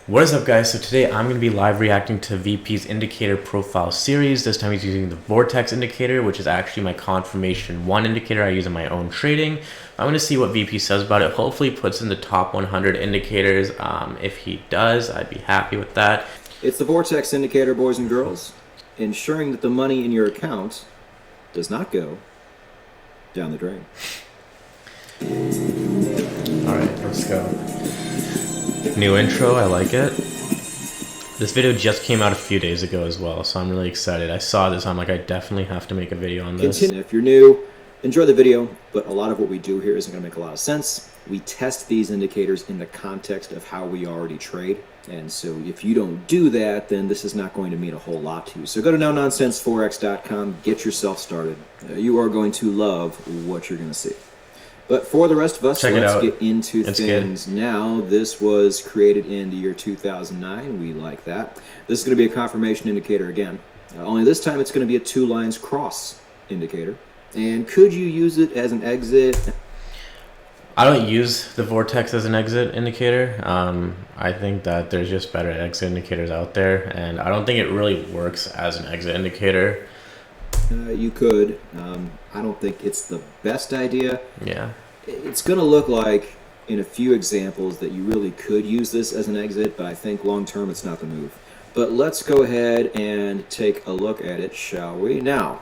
What is up, guys? So today I'm going to be live reacting to VP's indicator profile series. This time he's using the Vortex indicator, which is actually my confirmation 1 indicator I use in my own trading. I'm going to see what VP says about it. Hopefully he puts in the top 100 indicators. If he does, I'd be happy with that. It's the Vortex indicator, boys and girls, ensuring that the money in your account does not go down the drain. Alright, let's go. New intro, I like it. This video just came out a few days ago as well, so I'm really excited. I saw this, I'm like, I definitely have to make a video on this. If you're new, enjoy the video, but a lot of what we do here isn't going to make a lot of sense. We test these indicators in the context of how we already trade, and so if you don't do that, then this is not going to mean a whole lot to you. So go to nononsenseforex.com, get yourself started. You are going to love what you're going to see. But for the rest of us, let's get into things now. This was created in the year 2009. We like that. This is going to be a confirmation indicator again. Only this time it's going to be a 2 lines cross indicator. And could you use it as an exit? I don't use the Vortex as an exit indicator. I think that there's just better exit indicators out there, and I don't think it really works as an exit indicator. You could. I don't think it's the best idea. Yeah. It's going to look like in a few examples that you really could use this as an exit, but I think long term it's not the move. But let's go ahead and take a look at it, shall we? Now,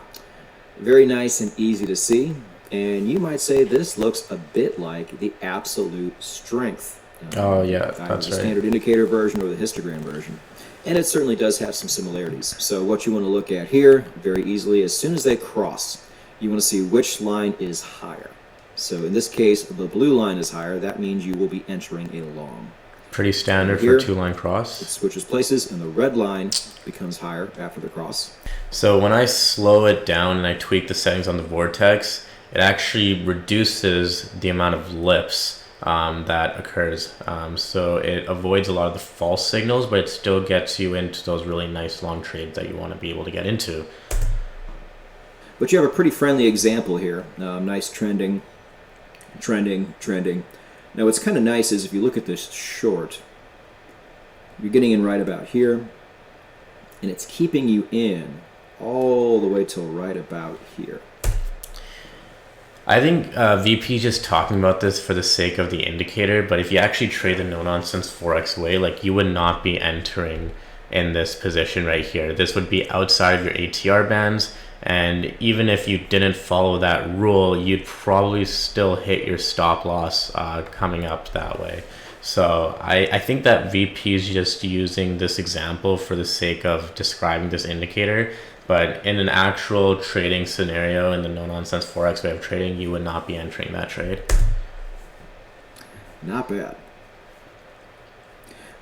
very nice and easy to see, and you might say this looks a bit like the absolute strength. Oh yeah, that's right. The standard indicator version or the histogram version. And it certainly does have some similarities. So what you want to look at here, very easily, as soon as they cross, you want to see which line is higher. So in this case, the blue line is higher. That means you will be entering a long. Pretty standard for 2-line cross. It switches places, and the red line becomes higher after the cross. So when I slow it down and I tweak the settings on the Vortex, it actually reduces the amount of lips that occurs. So it avoids a lot of the false signals, but it still gets you into those really nice long trades that you want to be able to get into. But you have a pretty friendly example here. Nice trending. Now what's kind of nice is if you look at this short, you're getting in right about here, and it's keeping you in all the way till right about here. I think VP just talking about this for the sake of the indicator, but if you actually trade the no-nonsense Forex way, like, you would not be entering in this position right here. This would be outside of your ATR bands, and even if you didn't follow that rule, you'd probably still hit your stop loss coming up that way. So I think that VP is just using this example for the sake of describing this indicator. But in an actual trading scenario, in the no-nonsense Forex way of trading, you would not be entering that trade. Not bad.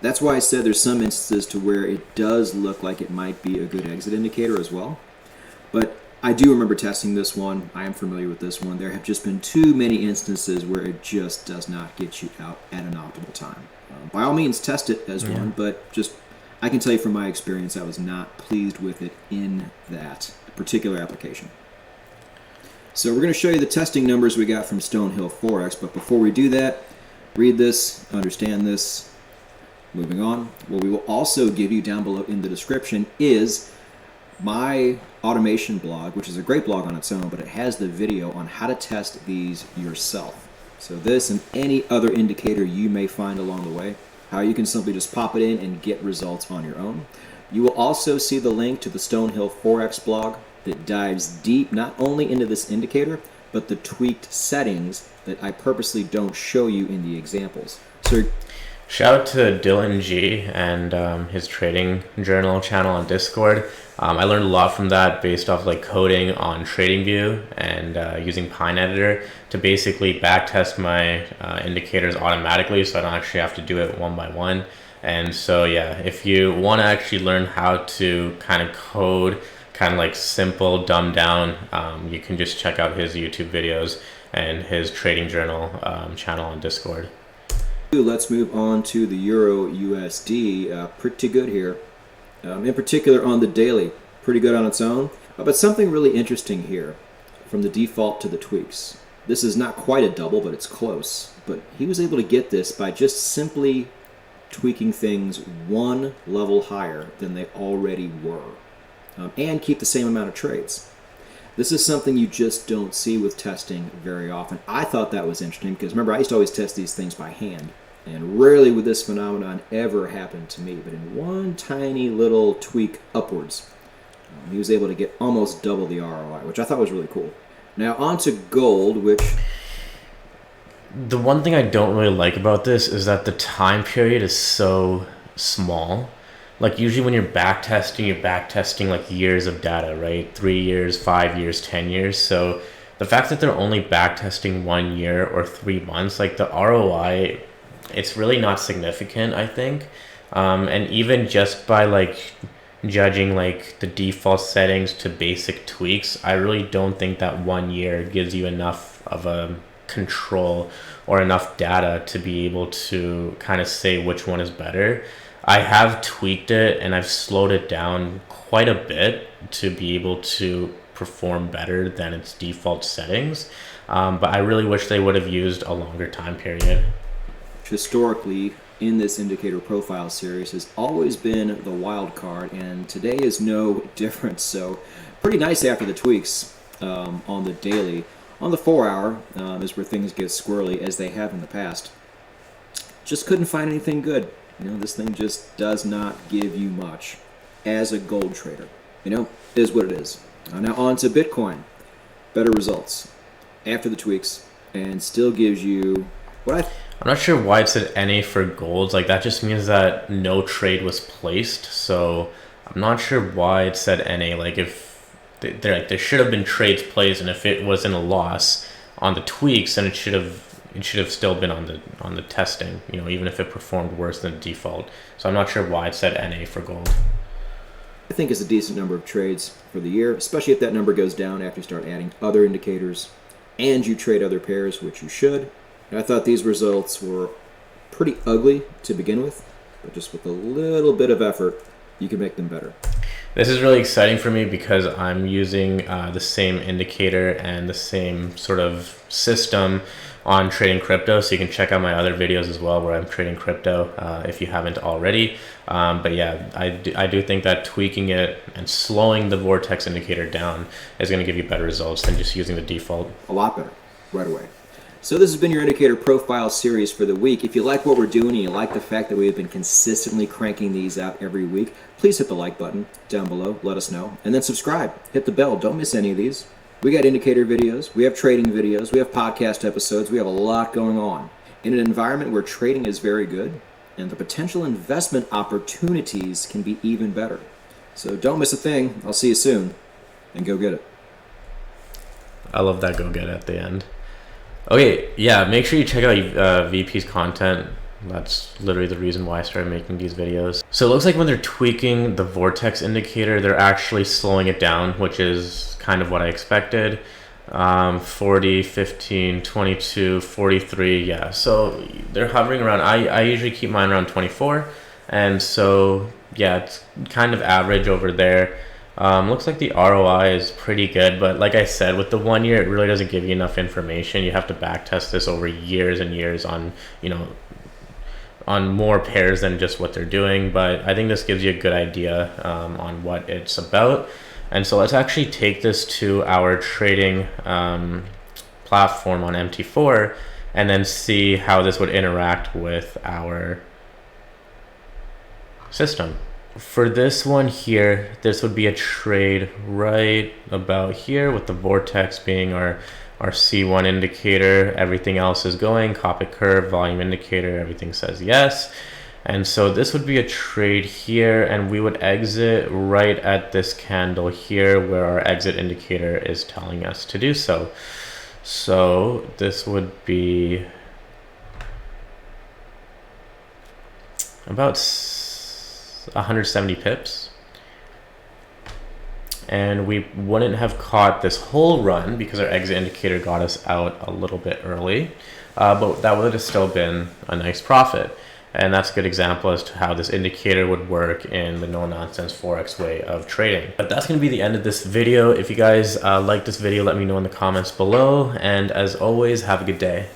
That's why I said there's some instances to where it does look like it might be a good exit indicator as well. But I do remember testing this one. I am familiar with this one. There have just been too many instances where it just does not get you out at an optimal time. By all means, test it as one, but just... I can tell you from my experience, I was not pleased with it in that particular application. So we're going to show you the testing numbers we got from Stonehill Forex, but before we do that, read this, understand this. Moving on, what we will also give you down below in the description is my automation blog, which is a great blog on its own, but it has the video on how to test these yourself. So this and any other indicator you may find along the way, how you can simply just pop it in and get results on your own. You will also see the link to the Stonehill Forex blog that dives deep not only into this indicator, but the tweaked settings that I purposely don't show you in the examples. So, shout out to Dylan G and his trading journal channel on Discord. I learned a lot from that based off like coding on TradingView and using Pine Editor to basically backtest my indicators automatically, so I don't actually have to do it one by one. And so yeah, if you want to actually learn how to kind of code kind of like simple, dumbed down, you can just check out his YouTube videos and his trading journal channel on Discord. Let's move on to the Euro USD. Pretty good here. In particular on the daily, pretty good on its own. But something really interesting here from the default to the tweaks. This is not quite a double, but it's close. But he was able to get this by just simply tweaking things one level higher than they already were, and keep the same amount of trades. This is something you just don't see with testing very often. I thought that was interesting because remember, I used to always test these things by hand, and rarely would this phenomenon ever happen to me. But in one tiny little tweak upwards, he was able to get almost double the ROI, which I thought was really cool. Now on to gold, which... The one thing I don't really like about this is that the time period is so small. Like usually when you're backtesting like years of data, right? 3 years, 5 years, 10 years. So the fact that they're only backtesting 1 year or 3 months, like the ROI, it's really not significant, I think. And even just by like judging like the default settings to basic tweaks, I really don't think that 1 year gives you enough of a control or enough data to be able to kind of say which one is better. I have tweaked it and I've slowed it down quite a bit to be able to perform better than its default settings. But I really wish they would have used a longer time period. Historically, in this indicator profile series has always been the wild card, and today is no different. So pretty nice after the tweaks on the daily. On the 4 hour is where things get squirrely, as they have in the past. Just couldn't find anything good. This thing just does not give you much as a gold trader. Is what it is. Now on to Bitcoin. Better results after the tweaks, and still gives you what I'm not sure why it said NA for golds. Like that just means that no trade was placed. So I'm not sure why it said NA. Like if there should have been trades placed, and if it wasn't a loss on the tweaks, then it should have still been on the testing. Even if it performed worse than default. So I'm not sure why it said NA for gold. I think is a decent number of trades for the year, especially if that number goes down after you start adding other indicators and you trade other pairs, which you should. I thought these results were pretty ugly to begin with, but just with a little bit of effort, you can make them better. This is really exciting for me because I'm using the same indicator and the same sort of system on trading crypto. So you can check out my other videos as well where I'm trading crypto if you haven't already. But yeah, I do think that tweaking it and slowing the Vortex indicator down is going to give you better results than just using the default. A lot better right away. So this has been your indicator profile series for the week. If you like what we're doing and you like the fact that we have been consistently cranking these out every week, please hit the like button down below, let us know, and then subscribe. Hit the bell, don't miss any of these. We got indicator videos, we have trading videos, we have podcast episodes, we have a lot going on. In an environment where trading is very good and the potential investment opportunities can be even better. So don't miss a thing. I'll see you soon, and go get it. I love that go get it at the end. Okay, yeah, make sure you check out VP's content. That's literally the reason why I started making these videos. So it looks like when they're tweaking the Vortex indicator, they're actually slowing it down, which is kind of what I expected. 40, 15, 22, 43, yeah. So they're hovering around, I usually keep mine around 24. And so, yeah, it's kind of average over there. Looks like the ROI is pretty good, but like I said, with the 1 year, it really doesn't give you enough information. You have to back test this over years and years on, on more pairs than just what they're doing. But I think this gives you a good idea on what it's about. And so let's actually take this to our trading platform on MT4 and then see how this would interact with our system. For this one here, this would be a trade right about here with the Vortex being our C1 indicator. Everything else is going, copy curve, volume indicator, everything says yes. And so this would be a trade here, and we would exit right at this candle here where our exit indicator is telling us to do so. So this would be about 170 pips, and we wouldn't have caught this whole run because our exit indicator got us out a little bit early, but that would have still been a nice profit. And that's a good example as to how this indicator would work in the no-nonsense Forex way of trading. But that's going to be the end of this video. If you guys like this video, let me know in the comments below, and as always, have a good day.